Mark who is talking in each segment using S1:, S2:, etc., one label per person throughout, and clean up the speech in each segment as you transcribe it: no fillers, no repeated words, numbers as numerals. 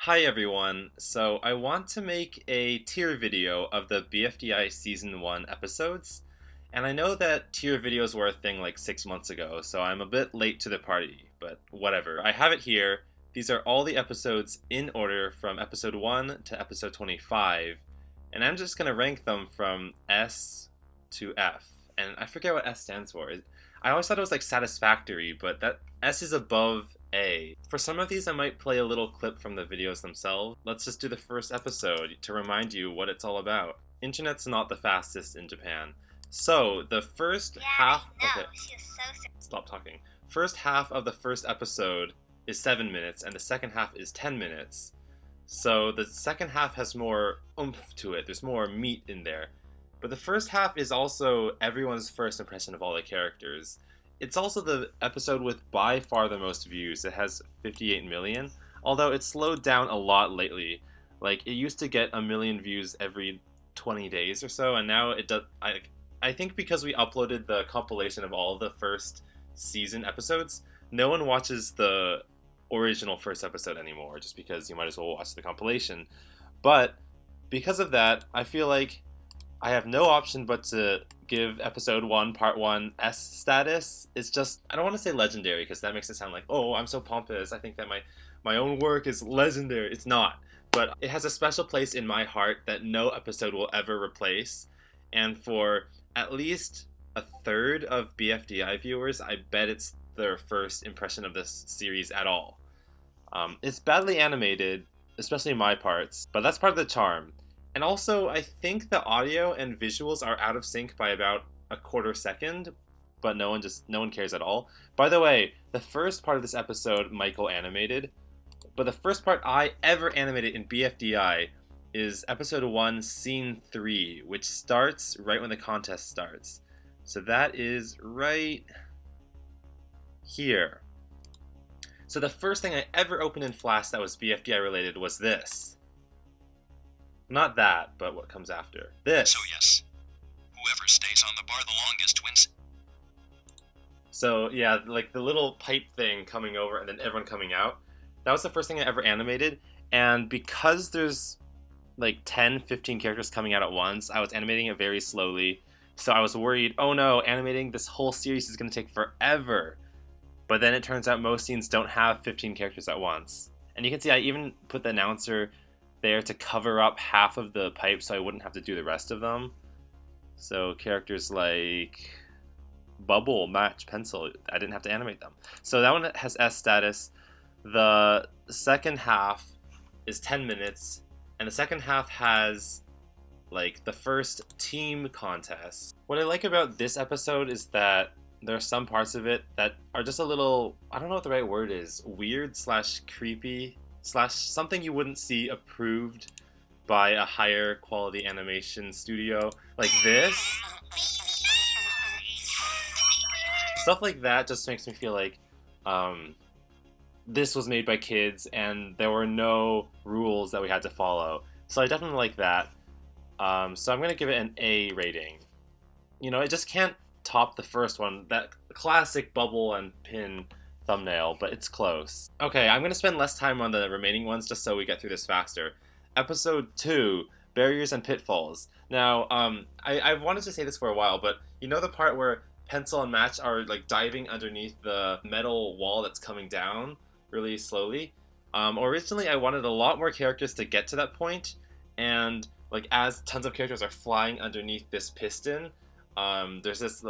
S1: Hi everyone, so I want to make a tier video of the BFDI Season 1 episodes, and I know that tier videos were a thing like 6 months ago, so I'm a bit late to the party, but whatever. I have it here. These are all the episodes in order from episode 1 to episode 25, and I'm just going to rank them from S to F, and I forget what S stands for. I always thought it was like satisfactory, but that S is above A. For some of these, I might play a little clip from the videos themselves. Let's just do the first episode to remind you what it's all about. Internet's not the fastest in Japan. So, the first half... Okay, stop talking. First half of the first episode is 7 minutes, and the second half is 10 minutes. So, the second half has more oomph to it. There's more meat in there. But the first half is also everyone's first impression of all the characters. It's also the episode with by far the most views. It has 58 million, although it's slowed down a lot lately. Like, it used to get 1 million views every 20 days or so, and now it does... I think because we uploaded the compilation of all of the first season episodes, no one watches the original first episode anymore, just because you might as well watch the compilation. But because of that, I feel like I have no option but to give episode 1, part 1, S status. It's just, I don't want to say legendary because that makes it sound like, oh, I'm so pompous, I think that my own work is legendary. It's not. But it has a special place in my heart that no episode will ever replace. And for at least a third of BFDI viewers, I bet it's their first impression of this series at all. It's badly animated, especially my parts, but that's part of the charm. And also, I think the audio and visuals are out of sync by about a quarter second, but no one cares at all. By the way, the first part of this episode, Michael animated, but the first part I ever animated in BFDI is episode 1, scene 3, which starts right when the contest starts. So that is right here. So the first thing I ever opened in Flash that was BFDI related was this. Not that, but what comes after. This.
S2: So yes, whoever stays on the bar the longest wins.
S1: So yeah, like the little pipe thing coming over and then everyone coming out. That was the first thing I ever animated. And because there's like 10, 15 characters coming out at once, I was animating it very slowly. So I was worried, oh no, animating this whole series is going to take forever. But then it turns out most scenes don't have 15 characters at once. And you can see I even put the announcer there to cover up half of the pipe so I wouldn't have to do the rest of them. So characters like Bubble, Match, Pencil, I didn't have to animate them. So that one has S status. The second half is 10 minutes, and the second half has like the first team contest. What I like about this episode is that there are some parts of it that are just a little, I don't know what the right word is, weird / creepy / something you wouldn't see approved by a higher quality animation studio like this. Stuff like that just makes me feel like this was made by kids and there were no rules that we had to follow. So I definitely like that. So I'm going to give it an A rating. You know, it just can't top the first one, that classic bubble and pin thumbnail, but it's close. Okay, I'm going to spend less time on the remaining ones just so we get through this faster. Episode 2, Barriers and Pitfalls. Now, I've wanted to say this for a while, but you know the part where Pencil and Match are like diving underneath the metal wall that's coming down really slowly? Originally, I wanted a lot more characters to get to that point, and like as tons of characters are flying underneath this piston, there's this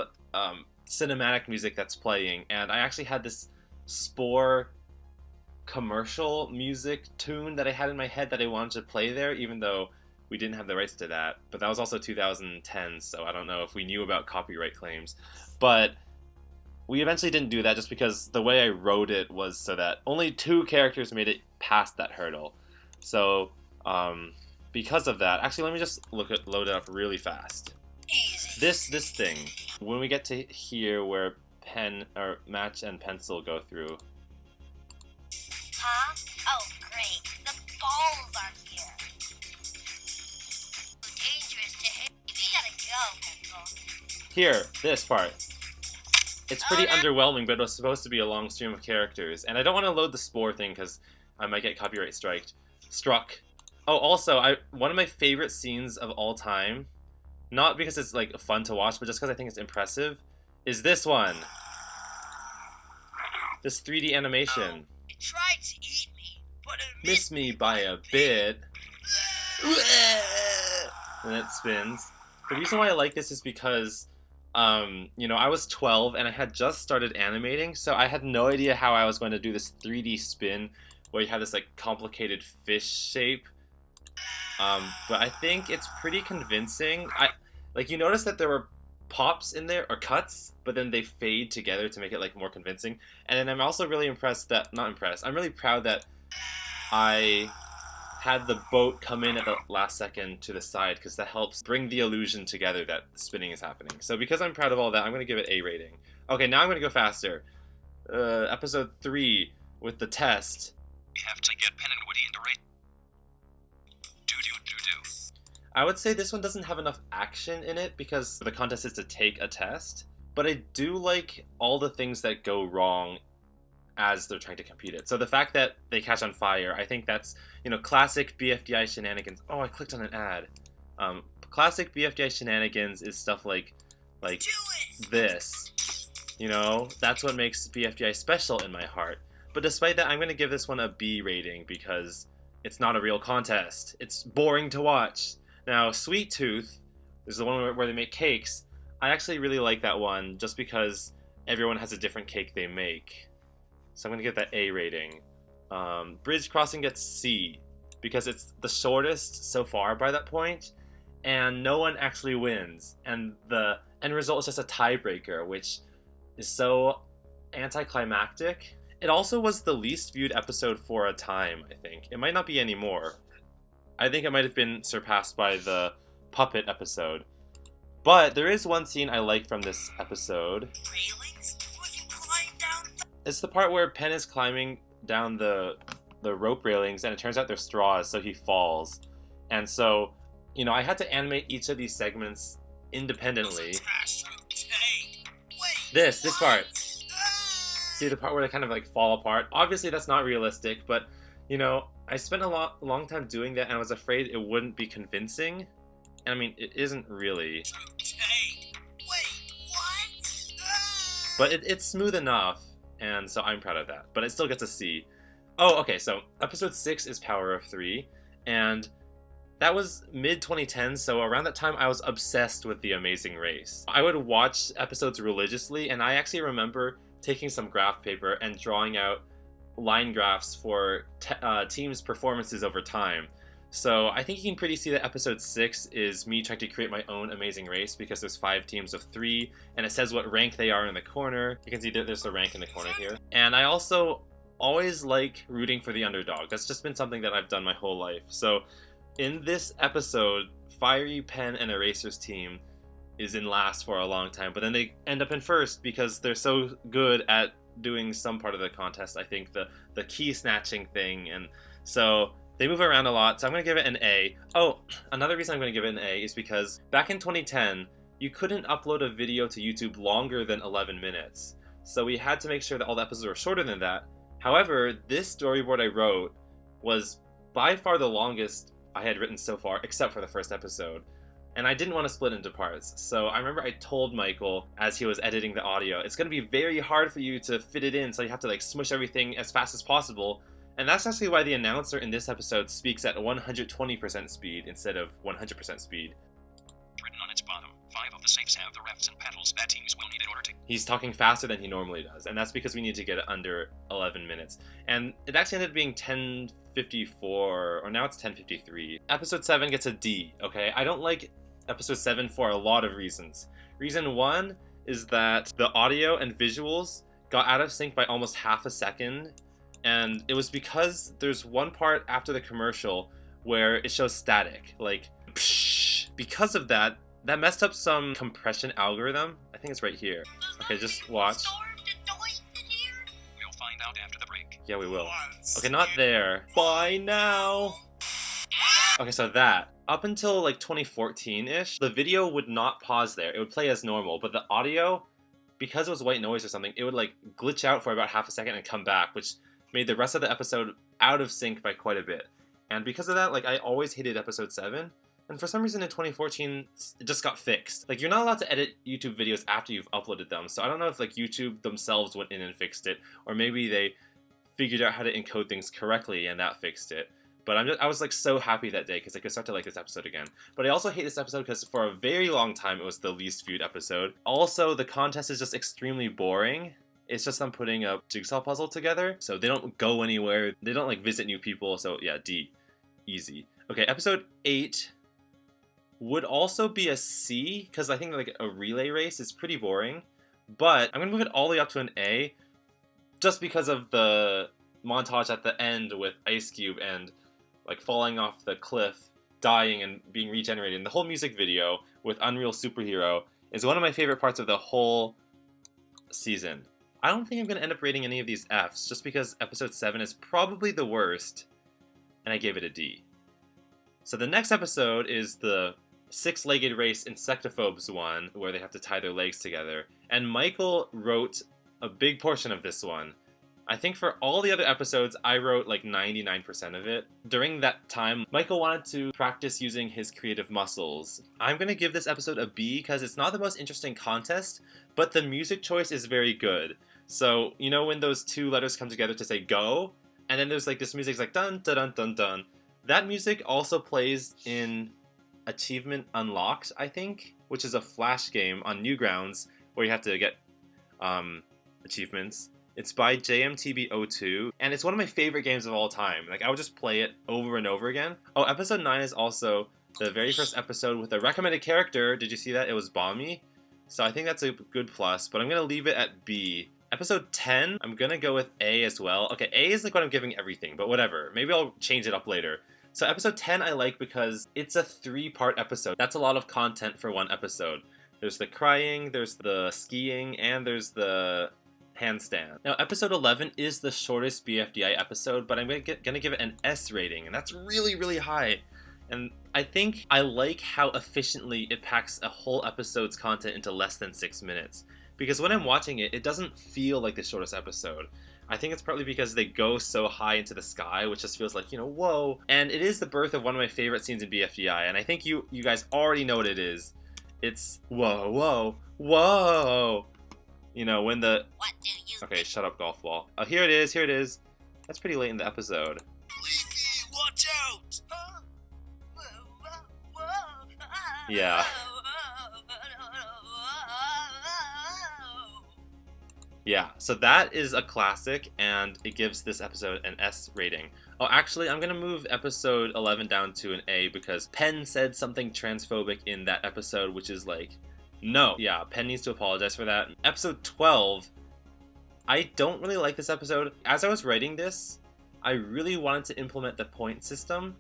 S1: cinematic music that's playing, and I actually had this Spore commercial music tune that I had in my head that I wanted to play there, even though we didn't have the rights to that. But that was also 2010, so I don't know if we knew about copyright claims. But we eventually didn't do that just because the way I wrote it was so that only 2 characters made it past that hurdle. So because of that, actually let me just load it up really fast. This thing, when we get to here where pen or Match and Pencil go through.
S3: Huh? Oh, great. The balls are here. Dangerous to hit. We gotta go, Pencil.
S1: Here, this part. It's pretty underwhelming, but it was supposed to be a long stream of characters. And I don't want to load the Spore thing because I might get copyright striked. Struck. Oh, also, one of my favorite scenes of all time, not because it's like fun to watch, but just because I think it's impressive, is this one. This 3D animation.
S3: It tried to eat me, but it
S1: Missed me by a bit. And it spins. The reason why I like this is because, I was 12 and I had just started animating, so I had no idea how I was going to do this 3D spin where you have this like complicated fish shape. But I think it's pretty convincing. You notice that there were pops in there or cuts, but then they fade together to make it like more convincing. And then I'm also really I'm really proud that I had the boat come in at the last second to the side, because that helps bring the illusion together that spinning is happening. So because I'm proud of all that, I'm going to give it A rating. Okay, now I'm going to go faster. Episode 3 with the test.
S2: We have to get Pen and Woody into race. Do.
S1: I would say this one doesn't have enough action in it because the contest is to take a test, but I do like all the things that go wrong as they're trying to compete it. So the fact that they catch on fire, I think that's, classic BFDI shenanigans. Oh, I clicked on an ad. Classic BFDI shenanigans is stuff like this. That's what makes BFDI special in my heart. But despite that, I'm going to give this one a B rating because it's not a real contest. It's boring to watch. Now, Sweet Tooth is the one where they make cakes. I actually really like that one just because everyone has a different cake they make. So I'm going to give that A rating. Bridge Crossing gets C because it's the shortest so far by that point, and no one actually wins. And the end result is just a tiebreaker, which is so anticlimactic. It also was the least viewed episode for a time, I think. It might not be anymore. I think it might have been surpassed by the puppet episode. But there is one scene I like from this episode.
S3: Railings? We can climb down
S1: It's the part where Pen is climbing down the rope railings, and it turns out they're straws, so he falls. And so, I had to animate each of these segments independently. This part. See the part where they kind of like fall apart? Obviously that's not realistic, but I spent a long time doing that, and I was afraid it wouldn't be convincing. And I mean, it isn't really. But it's smooth enough, and so I'm proud of that. But it still gets a C. Oh, okay, so episode 6 is Power of 3, and that was mid-2010, so around that time I was obsessed with The Amazing Race. I would watch episodes religiously, and I actually remember taking some graph paper and drawing out line graphs for teams' performances over time. So I think you can pretty see that episode 6 is me trying to create my own Amazing Race because there's 5 teams of 3, and it says what rank they are in the corner. You can see that there's the rank in the corner here. And I also always like rooting for the underdog. That's just been something that I've done my whole life. So in this episode, Fiery, Pen, and Eraser's team is in last for a long time, but then they end up in first because they're so good at doing some part of the contest. I think the key snatching thing, and so they move around a lot, so I'm going to give it an A. Oh, another reason I'm going to give it an A is because back in 2010, you couldn't upload a video to YouTube longer than 11 minutes. So we had to make sure that all the episodes were shorter than that. However, this storyboard I wrote was by far the longest I had written so far, except for the first episode. And I didn't want to split into parts. So I remember I told Michael, as he was editing the audio, it's going to be very hard for you to fit it in, so you have to like smush everything as fast as possible. And that's actually why the announcer in this episode speaks at 120% speed instead of 100% speed.
S2: Written on its bottom, 5 of the safes have the refs and paddles that teams will need in order to...
S1: He's talking faster than he normally does, and that's because we need to get it under 11 minutes. And it actually ended up being 10:54, or now it's 10:53. Episode 7 gets a D, okay? I don't like episode 7 for a lot of reasons. Reason 1 is that the audio and visuals got out of sync by almost half a second, and it was because there's one part after the commercial where it shows static, like psh. Because of that messed up some compression algorithm. I think it's right here. Okay, just watch.
S2: We'll find out after the break.
S1: Yeah, we will. Okay, not there. Bye now. Okay, so that. Up until like 2014-ish, the video would not pause there. It would play as normal, but the audio, because it was white noise or something, it would like glitch out for about half a second and come back, which made the rest of the episode out of sync by quite a bit. And because of that, like, I always hated episode 7. And for some reason in 2014, it just got fixed. Like, you're not allowed to edit YouTube videos after you've uploaded them. So I don't know if, like, YouTube themselves went in and fixed it, or maybe they figured out how to encode things correctly and that fixed it. But I was, like, so happy that day because I could start to like this episode again. But I also hate this episode because for a very long time it was the least viewed episode. Also, the contest is just extremely boring. It's just them putting a jigsaw puzzle together. So they don't go anywhere. They don't, like, visit new people. So yeah, D. Easy. Okay, episode 8 would also be a C, because I think, like, a relay race is pretty boring. But I'm going to move it all the way up to an A, just because of the montage at the end with Ice Cube and, like, falling off the cliff, dying and being regenerated. And the whole music video with Unreal Superhero is one of my favorite parts of the whole season. I don't think I'm going to end up rating any of these Fs, just because episode 7 is probably the worst, and I gave it a D. So the next episode is the six-legged race Insectophobes one, where they have to tie their legs together. And Michael wrote a big portion of this one. I think for all the other episodes, I wrote like 99% of it. During that time, Michael wanted to practice using his creative muscles. I'm going to give this episode a B because it's not the most interesting contest, but the music choice is very good. So, you know when those two letters come together to say go? And then there's like this music, it's like dun dun dun dun dun. That music also plays in Achievement Unlocked, I think, which is a Flash game on Newgrounds where you have to get achievements. It's by JMTB02, and it's one of my favorite games of all time. Like, I would just play it over and over again. Oh, episode 9 is also the very first episode with a recommended character. Did you see that? It was Bommy. So I think that's a good plus, but I'm going to leave it at B. Episode 10, I'm going to go with A as well. Okay, A is like what I'm giving everything, but whatever. Maybe I'll change it up later. So episode 10 I like because it's a 3-part episode. That's a lot of content for one episode. There's the crying, there's the skiing, and there's the handstand. Now, episode 11 is the shortest BFDI episode, but I'm gonna give it an S rating, and that's really, really high. And I think I like how efficiently it packs a whole episode's content into less than 6 minutes. Because when I'm watching it, it doesn't feel like the shortest episode. I think it's partly because they go so high into the sky, which just feels like, you know, whoa. And it is the birth of one of my favorite scenes in BFDI, and I think you guys already know what it is. It's whoa, whoa, whoa. You know, when the...
S3: What do you
S1: Okay,
S3: think?
S1: shut up, golf ball. Here it is, here it is. That's pretty late in the episode.
S2: Leafy, watch out! Huh?
S3: Whoa, whoa, whoa.
S1: Yeah. Yeah, so that is a classic, and it gives this episode an S rating. Oh, actually, I'm going to move episode 11 down to an A because Penn said something transphobic in that episode, which is like, no. Yeah, Penn needs to apologize for that. Episode 12, I don't really like this episode. As I was writing this, I really wanted to implement the point system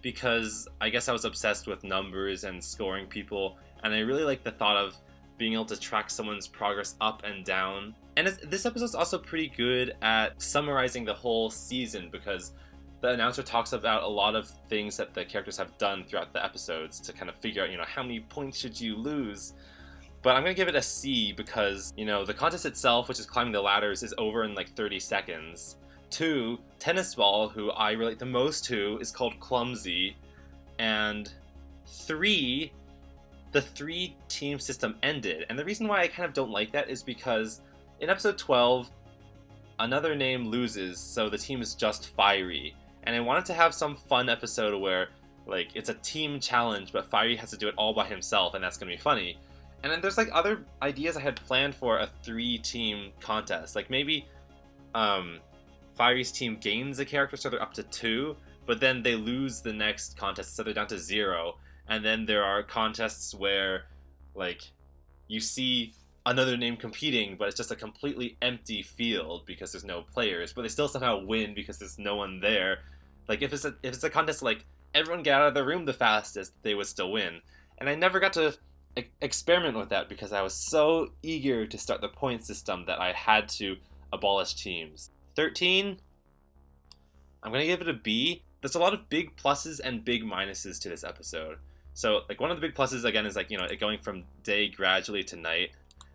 S1: because I guess I was obsessed with numbers and scoring people, and I really like the thought of being able to track someone's progress up and down. And this episode's also pretty good at summarizing the whole season because the announcer talks about a lot of things that the characters have done throughout the episodes to kind of figure out, you know, how many points should you lose. But I'm going to give it a C because, you know, the contest itself, which is climbing the ladders, is over in like 30 seconds. 2, Tennis Ball, who I relate the most to, is called Clumsy. And 3, the 3-team system ended. And the reason why I kind of don't like that is because in episode 12, another name loses, so the team is just Fiery. And I wanted to have some fun episode where, like, it's a team challenge, but Fiery has to do it all by himself, and that's going to be funny. And then there's, like, other ideas I had planned for a 3-team contest. Like, maybe Fiery's team gains a character, so they're up to 2, but then they lose the next contest, so they're down to 0. And then there are contests where, like, you see another name competing, but it's just a completely empty field because there's no players, but they still somehow win because there's no one there. Like, if it's a contest like everyone get out of the room the fastest, they would still win. And I never got to experiment with that because I was so eager to start the point system that I had to abolish teams. 13, I'm gonna give it a B. There's a lot of big pluses and big minuses to this episode. So, like, one of the big pluses, again, is, like, you know, it going from day gradually to night.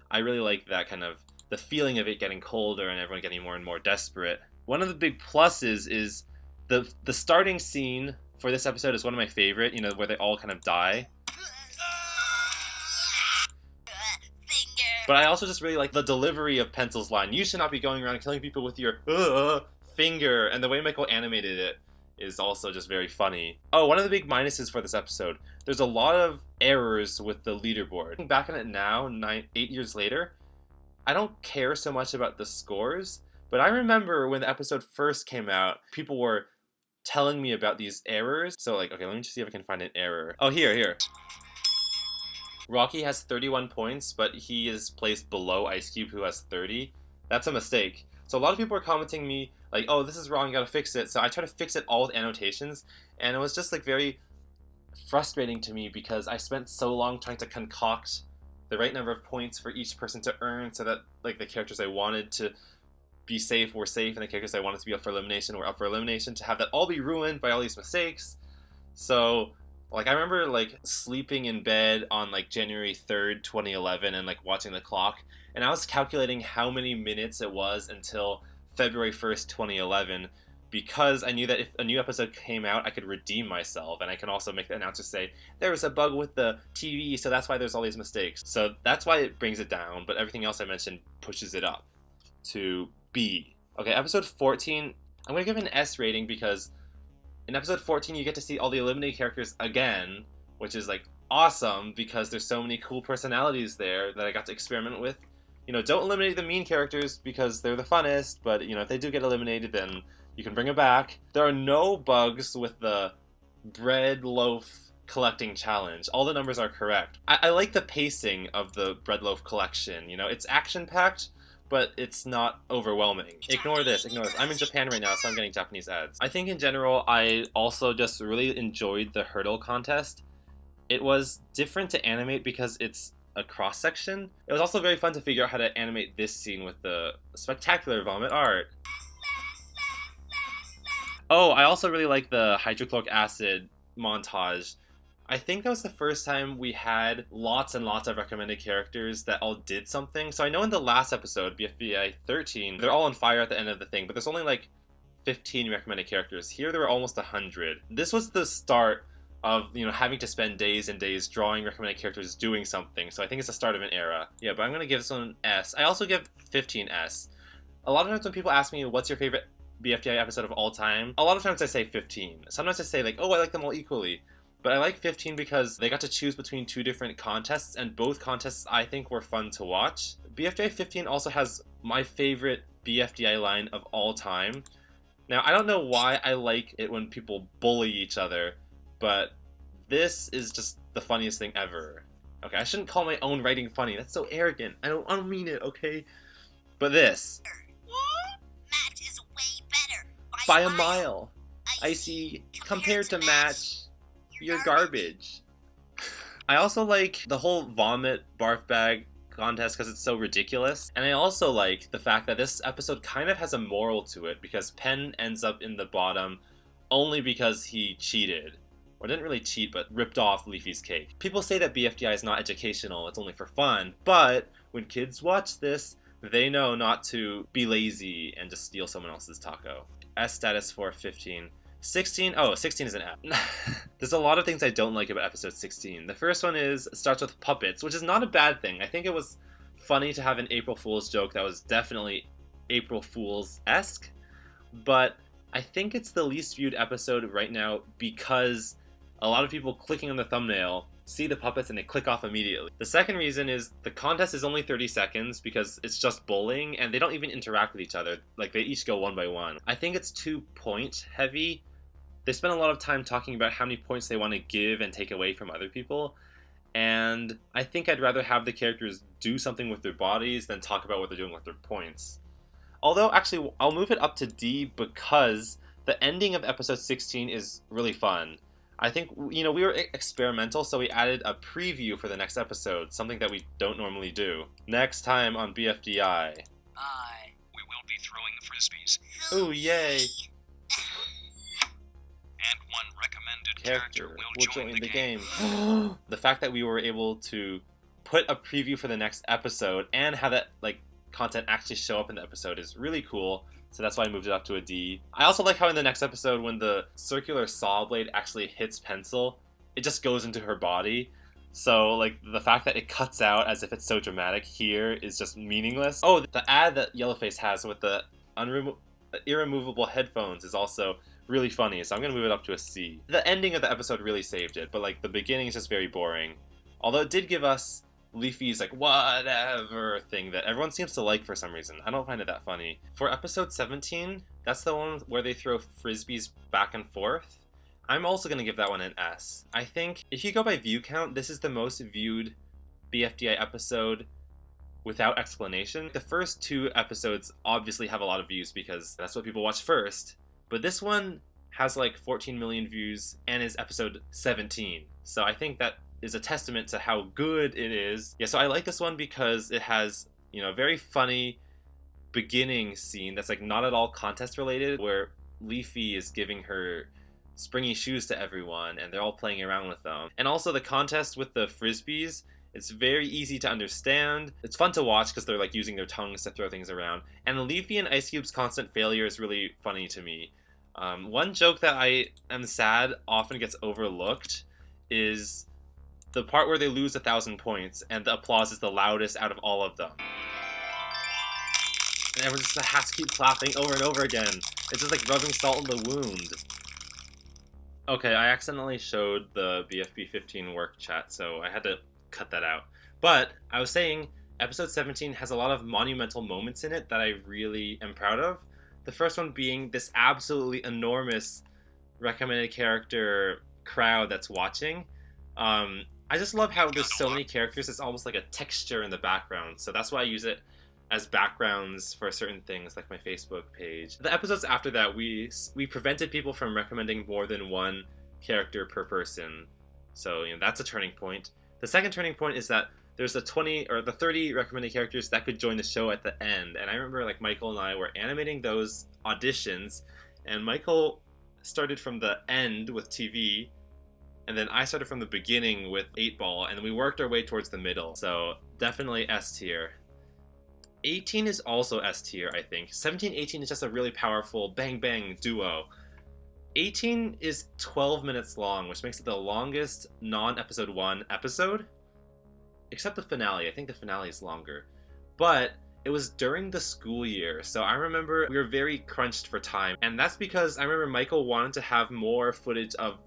S1: I really like that kind of, the feeling of it getting colder and everyone getting more and more desperate. One of the big pluses is The starting scene for this episode is one of my favorite, you know, where they all kind of die.
S3: Finger.
S1: But I also just really like the delivery of Pencil's line. You should not be going around killing people with your finger. And the way Michael animated it is also just very funny. Oh, one of the big minuses for this episode, there's a lot of errors with the leaderboard. Back on it now, 8 years later, I don't care so much about the scores, but I remember when the episode first came out, people were telling me about these errors. So like, okay, let me just see if I can find an error. Oh, here. Rocky has 31 points, but he is placed below Ice Cube, who has 30. That's a mistake. So a lot of people are commenting me like, oh, this is wrong, you gotta fix it. So I try to fix it all with annotations, and it was just like very frustrating to me because I spent so long trying to concoct the right number of points for each person to earn so that like the characters I wanted to be safe were safe and the characters I wanted to be up for elimination were up for elimination, to have that all be ruined by all these mistakes. So like I remember like sleeping in bed on like January 3rd, 2011 and like watching the clock, and I was calculating how many minutes it was until February 1st, 2011, because I knew that if a new episode came out, I could redeem myself, and I can also make the announcer say, there was a bug with the TV, so that's why there's all these mistakes. So that's why it brings it down, but everything else I mentioned pushes it up to B. Okay, episode 14, I'm going to give it an S rating because in episode 14 you get to see all the eliminated characters again, which is like awesome because there's so many cool personalities there that I got to experiment with. You know, don't eliminate the mean characters because they're the funnest, but you know, if they do get eliminated, then you can bring it back. There are no bugs with the bread loaf collecting challenge. All the numbers are correct. I like the pacing of the bread loaf collection. You know, it's action-packed, but it's not overwhelming. Ignore this. I'm in Japan right now, so I'm getting Japanese ads. I think in general, I also just really enjoyed the hurdle contest. It was different to animate because it's a cross-section. It was also very fun to figure out how to animate this scene with the spectacular vomit art. Oh, I also really like the hydrochloric acid montage. I think that was the first time we had lots and lots of recommended characters that all did something. So I know in the last episode, BFDI 13, they're all on fire at the end of the thing, but there's only like 15 recommended characters. Here there were almost 100. This was the start of, you know, having to spend days and days drawing recommended characters doing something. So I think it's the start of an era. Yeah, but I'm going to give this one an S. I also give 15 S. A lot of times when people ask me, what's your favorite BFDI episode of all time? A lot of times I say 15. Sometimes I say like, oh, I like them all equally. But I like 15 because they got to choose between two different contests, and both contests I think were fun to watch. BFDI 15 also has my favorite BFDI line of all time. Now, I don't know why I like it when people bully each other, but this is just the funniest thing ever. Okay, I shouldn't call my own writing funny. That's so arrogant. I don't mean it, okay? But this.
S3: Match is way better.
S1: By a mile. I see, compared to Match, you're garbage. I also like the whole vomit barf bag contest because it's so ridiculous. And I also like the fact that this episode kind of has a moral to it because Penn ends up in the bottom only because he cheated. Or didn't really cheat, but ripped off Leafy's cake. People say that BFDI is not educational, it's only for fun, but when kids watch this, they know not to be lazy and just steal someone else's taco. S status for 15. 16, oh, 16 is an F. There's a lot of things I don't like about episode 16. The first one is, it starts with puppets, which is not a bad thing. I think it was funny to have an April Fool's joke that was definitely April Fool's-esque, but I think it's the least viewed episode right now because a lot of people clicking on the thumbnail see the puppets and they click off immediately. The second reason is the contest is only 30 seconds because it's just bowling and they don't even interact with each other. Like, they each go one by one. I think it's too point heavy. They spend a lot of time talking about how many points they want to give and take away from other people, and I think I'd rather have the characters do something with their bodies than talk about what they're doing with their points. Although, actually, I'll move it up to D because the ending of episode 16 is really fun. I think, you know, we were experimental, so we added a preview for the next episode, something that we don't normally do. Next time on BFDI.
S2: We will be throwing the frisbees.
S1: Ooh, yay!
S2: And one recommended character will join the game.
S1: The fact that we were able to put a preview for the next episode and have that, like, content actually show up in the episode is really cool. So that's why I moved it up to a D. I also like how in the next episode, when the circular saw blade actually hits pencil, it just goes into her body. So, like, the fact that it cuts out as if it's so dramatic here is just meaningless. Oh, the ad that Yellowface has with the irremovable headphones is also really funny, so I'm gonna move it up to a C. The ending of the episode really saved it, but, like, the beginning is just very boring. Although it did give us Leafy's, like, whatever thing that everyone seems to like for some reason. I don't find it that funny. For episode 17, that's the one where they throw frisbees back and forth. I'm also going to give that one an S. I think if you go by view count, this is the most viewed BFDI episode without explanation. The first 2 episodes obviously have a lot of views because that's what people watch first, but this one has like 14 million views and is episode 17. So I think that is a testament to how good it is. Yeah, so I like this one because it has, you know, a very funny beginning scene that's like not at all contest related, where Leafy is giving her springy shoes to everyone and they're all playing around with them. And also the contest with the frisbees, it's very easy to understand. It's fun to watch because they're like using their tongues to throw things around. And Leafy and Ice Cube's constant failure is really funny to me. One joke that I am sad often gets overlooked is the part where they lose 1,000 points and the applause is the loudest out of all of them. And everyone just has to keep clapping over and over again. It's just like rubbing salt in the wound. Okay, I accidentally showed the BFB 15 work chat, so I had to cut that out. But I was saying, episode 17 has a lot of monumental moments in it that I really am proud of. The first one being this absolutely enormous recommended character crowd that's watching. I just love how there's so many characters, it's almost like a texture in the background, so that's why I use it as backgrounds for certain things, like my Facebook page. The episodes after that, we prevented people from recommending more than one character per person, so you know that's a turning point. The second turning point is that there's the 20 or the 30 recommended characters that could join the show at the end, and I remember like Michael and I were animating those auditions, and Michael started from the end with TV, and then I started from the beginning with 8-Ball, and we worked our way towards the middle. So definitely S tier. 18 is also S tier, I think. 17, 18 is just a really powerful bang bang duo. 18 is 12 minutes long, which makes it the longest non-episode 1 episode. Except the finale. I think the finale is longer. But it was during the school year, so I remember we were very crunched for time. And that's because I remember Michael wanted to have more footage of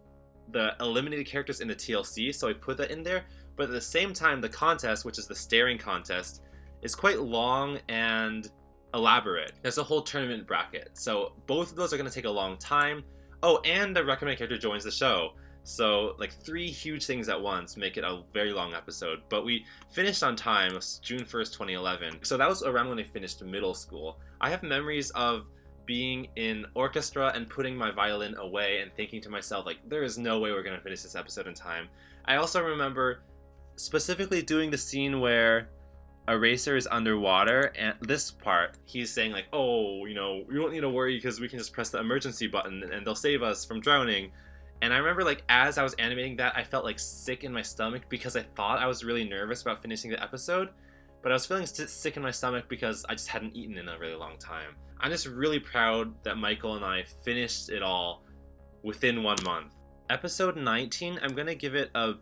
S1: the eliminated characters in the TLC, so I put that in there. But at the same time, the contest, which is the staring contest, is quite long and elaborate. There's a whole tournament bracket, so both of those are going to take a long time. Oh, and the recommended character joins the show. So, like, 3 huge things at once make it a very long episode. But we finished on time, it was June 1st, 2011. So that was around when I finished middle school. I have memories of being in orchestra and putting my violin away and thinking to myself, like, there is no way we're going to finish this episode in time. I also remember specifically doing the scene where Eraser is underwater, and this part, he's saying like, oh, you know, we don't need to worry because we can just press the emergency button and they'll save us from drowning. And I remember, like, as I was animating that, I felt like sick in my stomach because I thought I was really nervous about finishing the episode, but I was feeling sick in my stomach because I just hadn't eaten in a really long time. I'm just really proud that Michael and I finished it all within 1 month. Episode 19, I'm gonna give it a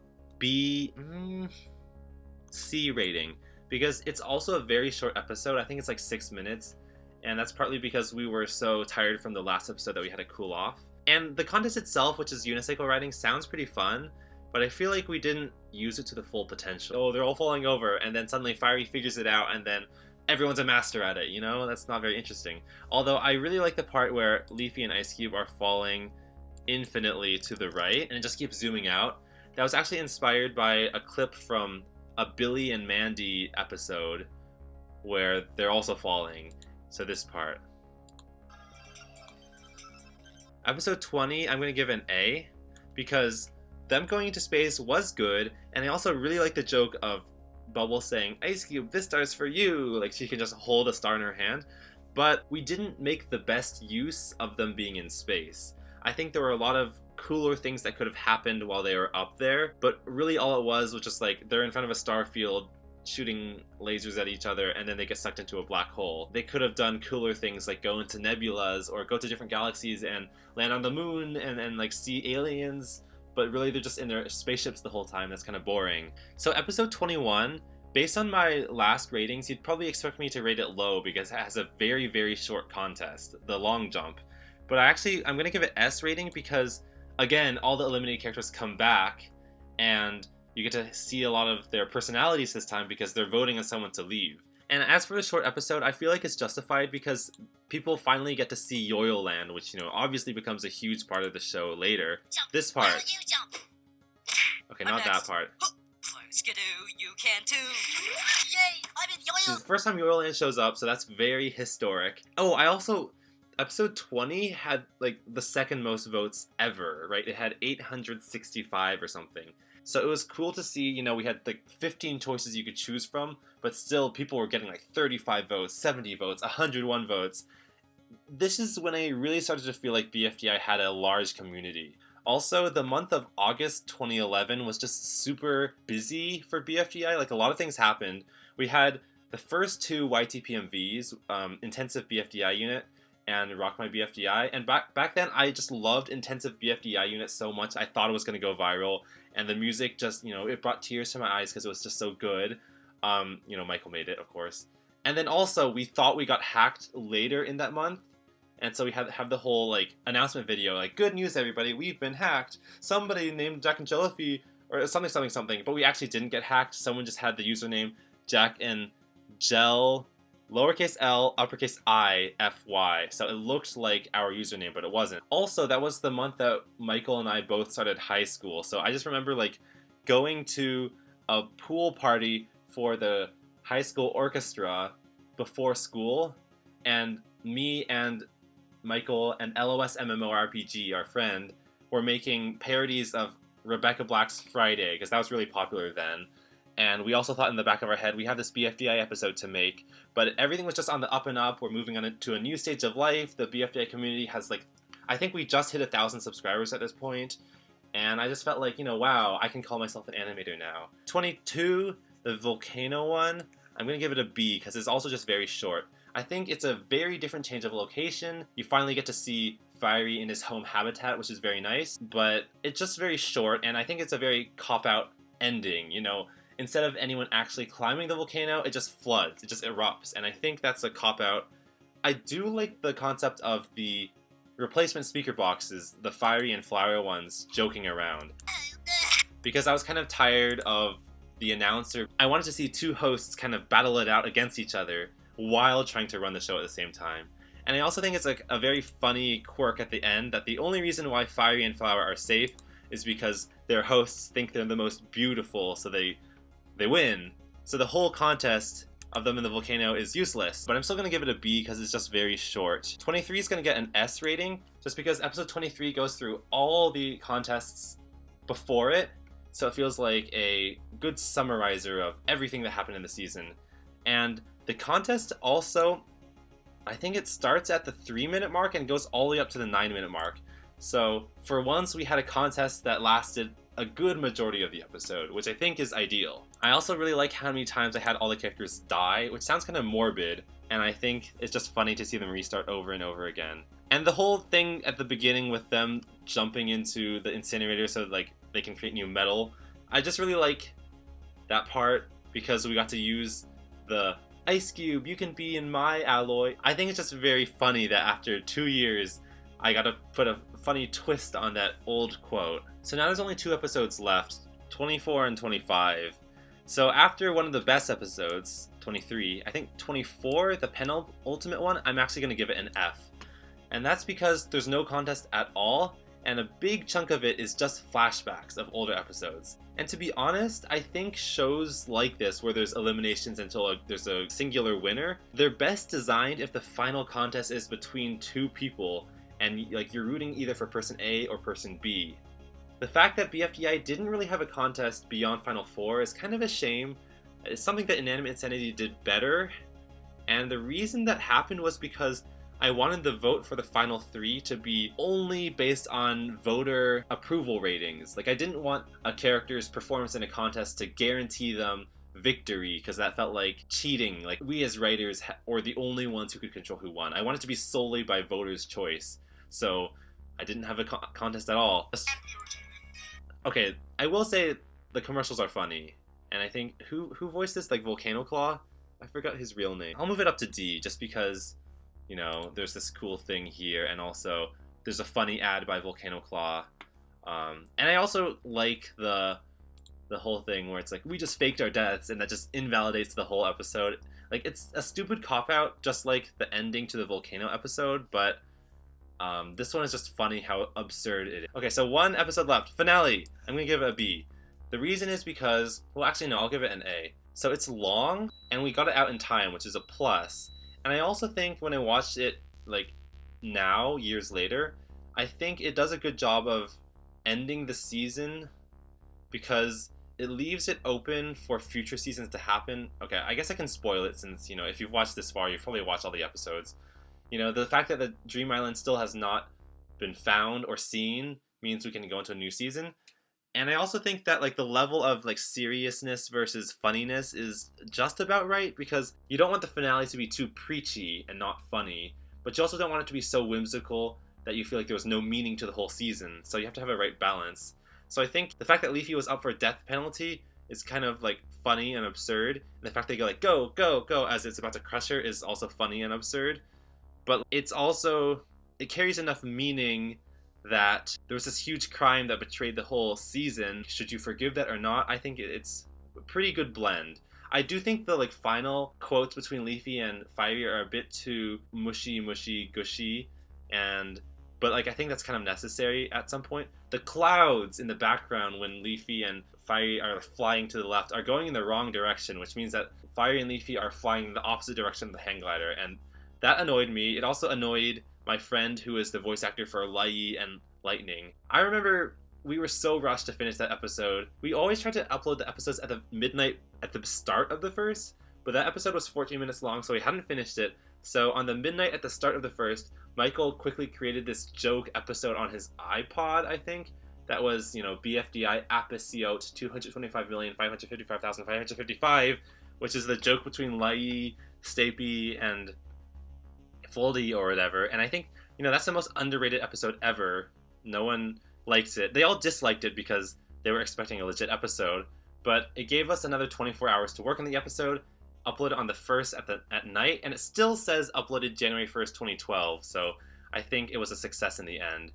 S1: C rating because it's also a very short episode. I think it's like 6 minutes, and that's partly because we were so tired from the last episode that we had to cool off. And the contest itself, which is unicycle riding, sounds pretty fun, but I feel like we didn't use it to the full potential. Oh, they're all falling over, and then suddenly Fiery figures it out, and then everyone's a master at it, you know? That's not very interesting. Although I really like the part where Leafy and Ice Cube are falling infinitely to the right, and it just keeps zooming out. That was actually inspired by a clip from a Billy and Mandy episode where they're also falling. So this part. Episode 20, I'm going to give an A, because them going into space was good, and I also really like the joke of Bubble saying, Ice Cube, this star's for you, like she can just hold a star in her hand, but we didn't make the best use of them being in space. I think there were a lot of cooler things that could have happened while they were up there, but really all it was just like, they're in front of a star field shooting lasers at each other and then they get sucked into a black hole. They could have done cooler things like go into nebulas or go to different galaxies and land on the moon and like see aliens, but really they're just in their spaceships the whole time. That's kind of boring. So episode 21, based on my last ratings, you'd probably expect me to rate it low because it has a very, very short contest, the long jump. But I'm gonna give it S rating because, again, all the eliminated characters come back and you get to see a lot of their personalities this time because they're voting on someone to leave. And as for the short episode, I feel like it's justified because people finally get to see Yoyo Land, which, you know, obviously becomes a huge part of the show later.
S3: Jump.
S1: This part.
S3: Now you jump.
S1: Okay, not that part.
S4: Skidoo, you can too.
S3: Yay! I'm in
S1: This is
S3: Yoyo.
S1: the first time Yoyo Land shows up, so that's very historic. Oh, episode 20 had like the second most votes ever, right? It had 865 or something. So it was cool to see, you know, we had like 15 choices you could choose from, but still people were getting like 35 votes, 70 votes, 101 votes. This is when I really started to feel like BFDI had a large community. Also, the month of August 2011 was just super busy for BFDI. Like, a lot of things happened. We had the first two YTPMVs, Intensive BFDI Unit and Rock My BFDI. And back then, I just loved Intensive BFDI Unit so much. I thought it was going to go viral. And the music just, you know, it brought tears to my eyes because it was just so good. You know, Michael made it, of course. And then also, we thought we got hacked later in that month. And so we have the whole, like, announcement video, like, good news, everybody, we've been hacked. Somebody named Jack and Jellyfy, or something. But we actually didn't get hacked. Someone just had the username Jack and Gel, lowercase l, uppercase I, FY. So it looked like our username, but it wasn't. Also, that was the month that Michael and I both started high school. So I just remember, like, going to a pool party for the high school orchestra before school, and me and Michael and LOS MMORPG, our friend, were making parodies of Rebecca Black's Friday, because that was really popular then. And we also thought in the back of our head, we have this BFDI episode to make, but everything was just on the up and up. We're moving on to a new stage of life. The BFDI community has, like, I think we just hit 1,000 subscribers at this point, and I just felt like, you know, wow, I can call myself an animator now. 22, the volcano one, I'm going to give it a B, because it's also just very short. I think it's a very different change of location. You finally get to see Fiery in his home habitat, which is very nice, but it's just very short, and I think it's a very cop-out ending, you know? Instead of anyone actually climbing the volcano, it just floods, it just erupts, and I think that's a cop-out. I do like the concept of the replacement speaker boxes, the Fiery and Flower ones, joking around. Because I was kind of tired of the announcer. I wanted to see two hosts kind of battle it out against each other while trying to run the show at the same time. And I also think it's like a very funny quirk at the end that the only reason why Fiery and Flower are safe is because their hosts think they're the most beautiful, so they win. So the whole contest of them in the volcano is useless. But I'm still going to give it a B because it's just very short. 23 is going to get an S rating just because episode 23 goes through all the contests before it. So it feels like a good summarizer of everything that happened in the season. And the contest also, I think it starts at the 3-minute mark and goes all the way up to the 9-minute mark. So for once we had a contest that lasted a good majority of the episode, which I think is ideal. I also really like how many times I had all the characters die, which sounds kind of morbid, and I think it's just funny to see them restart over and over again. And the whole thing at the beginning with them jumping into the incinerator so like they can create new metal, I just really like that part because we got to use the Ice Cube, you can be in my alloy. I think it's just very funny that after 2 years, I got to put a funny twist on that old quote. So now there's only 2 episodes left, 24 and 25. So after one of the best episodes, 23, I think 24, the penultimate one, I'm actually going to give it an F. And that's because there's no contest at all, and a big chunk of it is just flashbacks of older episodes. And to be honest, I think shows like this, where there's eliminations until there's a singular winner, they're best designed if the final contest is between 2 people, and like you're rooting either for person A or person B. The fact that BFDI didn't really have a contest beyond Final 4 is kind of a shame. It's something that Inanimate Insanity did better, and the reason that happened was because I wanted the vote for the final 3 to be only based on voter approval ratings. Like, I didn't want a character's performance in a contest to guarantee them victory, because that felt like cheating. Like, we as writers were the only ones who could control who won. I wanted to be solely by voters' choice, so I didn't have a contest at all. Okay, I will say the commercials are funny, and I think who voiced this, like Volcano Claw? I forgot his real name. I'll move it up to D just because, you know, there's this cool thing here, and also there's a funny ad by Volcano Claw. And I also like the whole thing where it's like, we just faked our deaths, and that just invalidates the whole episode. Like, it's a stupid cop-out, just like the ending to the Volcano episode, but this one is just funny how absurd it is. Okay, so one episode left. Finale. I'm gonna give it a B. The reason is because, well, actually no, I'll give it an A. So it's long, and we got it out in time, which is a plus. And I also think when I watched it, like, now, years later, I think it does a good job of ending the season, because it leaves it open for future seasons to happen. Okay, I guess I can spoil it since, you know, if you've watched this far, you've probably watched all the episodes. You know, the fact that the Dream Island still has not been found or seen means we can go into a new season. And I also think that, like, the level of, like, seriousness versus funniness is just about right, because you don't want the finale to be too preachy and not funny, but you also don't want it to be so whimsical that you feel like there was no meaning to the whole season. So you have to have a right balance. So I think the fact that Leafy was up for a death penalty is kind of, like, funny and absurd. And the fact they go, like, go, go, go, as it's about to crush her is also funny and absurd. But it's also, it carries enough meaning that there was this huge crime that betrayed the whole season. Should you forgive that or not? I think it's a pretty good blend. I do think the, like, final quotes between Leafy and Fiery are a bit too mushy, gushy, but, like, I think that's kind of necessary at some point. The clouds in the background when Leafy and Fiery are flying to the left are going in the wrong direction, which means that Fiery and Leafy are flying in the opposite direction of the hang glider, and that annoyed me. It also annoyed my friend who is the voice actor for Lai and Lightning. I remember we were so rushed to finish that episode. We always tried to upload the episodes at the midnight at the start of the first, but that episode was 14 minutes long, so we hadn't finished it. So on the midnight at the start of the first, Michael quickly created this joke episode on his iPod, I think, that was, you know, BFDI Apiciot 225,555,555, which is the joke between Lai, Stapy, and Foldy or whatever. And I think, you know, that's the most underrated episode ever. No one likes it. They all disliked it because they were expecting a legit episode, but it gave us another 24 hours to work on the episode, upload it on the 1st at night, and it still says uploaded January 1st, 2012, so I think it was a success in the end.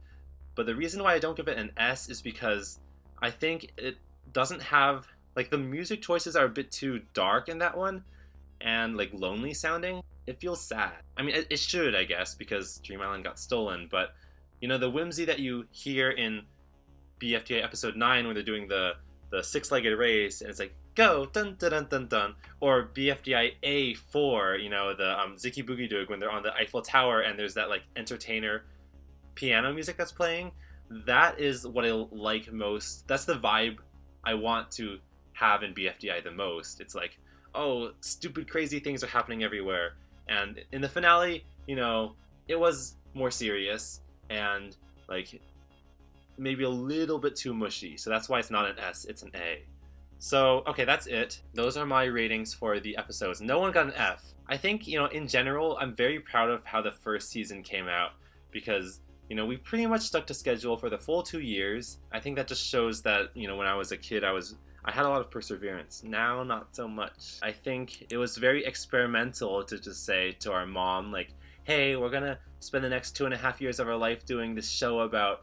S1: But the reason why I don't give it an S is because I think it doesn't have, like, the music choices are a bit too dark in that one, and, like, lonely sounding. It feels sad. I mean, it should, I guess, because Dream Island got stolen, but, you know, the whimsy that you hear in BFDI episode 9 when they're doing the six-legged race, and it's like, go, dun dun dun dun dun, or BFDI A4, you know, the Ziki Boogie Doog when they're on the Eiffel Tower and there's that, like, entertainer piano music that's playing. That is what I like most. That's the vibe I want to have in BFDI the most. It's like, oh, stupid, crazy things are happening everywhere. And in the finale, you know, it was more serious and, like, maybe a little bit too mushy. So that's why it's not an S, it's an A. So, okay, that's it. Those are my ratings for the episodes. No one got an F. I think, you know, in general, I'm very proud of how the first season came out because, you know, we pretty much stuck to schedule for the full 2 years. I think that just shows that, you know, when I was a kid, I had a lot of perseverance. Now, not so much. I think it was very experimental to just say to our mom, like, hey, we're gonna spend the next 2.5 years of our life doing this show about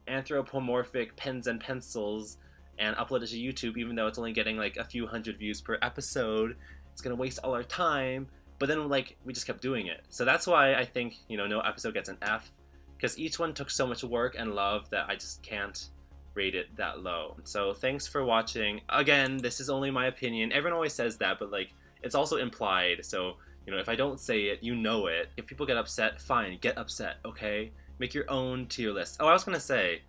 S1: anthropomorphic pens and pencils and upload it to YouTube, even though it's only getting like a few hundred views per episode. It's gonna waste all our time. But then, like, we just kept doing it. So that's why I think, you know, no episode gets an F, because each one took so much work and love that I just can't rate it that low. So thanks for watching. Again, this is only my opinion. Everyone always says that, but, like, it's also implied. So, you know, if I don't say it, you know it. If people get upset, fine, get upset, okay? Make your own tier list. Oh, I was gonna say,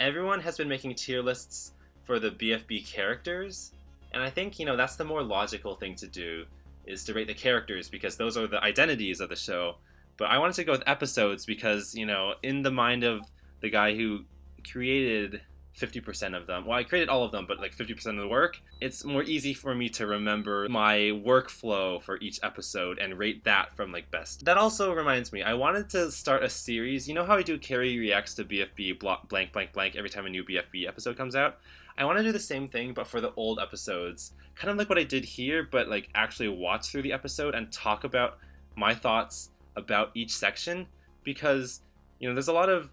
S1: everyone has been making tier lists for the BFB characters, and I think, you know, that's the more logical thing to do, is to rate the characters, because those are the identities of the show. But I wanted to go with episodes because, you know, in the mind of the guy who created 50% of them. Well, I created all of them, but like 50% of the work. It's more easy for me to remember my workflow for each episode and rate that from like best. That also reminds me, I wanted to start a series. You know how I do Carrie reacts to BFB blank blank blank every time a new BFB episode comes out? I want to do the same thing, but for the old episodes. Kind of like what I did here, but like actually watch through the episode and talk about my thoughts about each section, because, you know, there's a lot of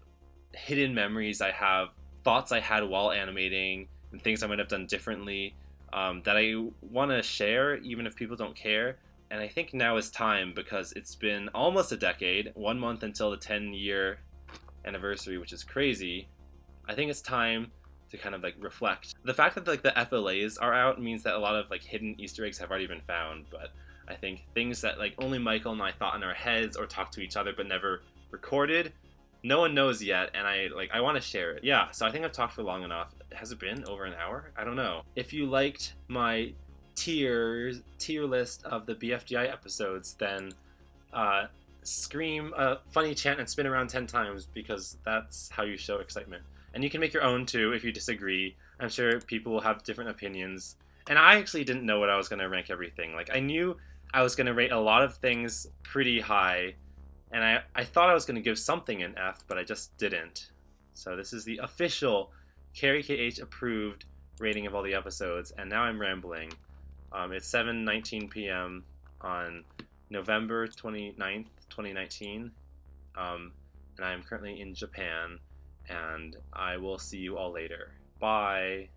S1: hidden memories I have, thoughts I had while animating, and things I might have done differently, that I want to share, even if people don't care. And I think now is time, because it's been almost a decade, 1 month until the 10-year anniversary, which is crazy. I think it's time to kind of like reflect. The fact that like the FLAs are out means that a lot of like hidden Easter eggs have already been found, but I think things that like only Michael and I thought in our heads or talked to each other but never recorded, no one knows yet, and I want to share it. Yeah, so I think I've talked for long enough. Has it been over an hour? I don't know. If you liked my tier list of the BFDI episodes, then scream a funny chant and spin around 10 times, because that's how you show excitement. And you can make your own too if you disagree. I'm sure people will have different opinions. And I actually didn't know what I was going to rank everything. Like, I knew I was going to rate a lot of things pretty high, and I thought I was going to give something an F, but I just didn't. So this is the official Carykh KH approved rating of all the episodes, and now I'm rambling. It's 7:19 p.m. on November 29th, 2019, and I am currently in Japan, and I will see you all later. Bye!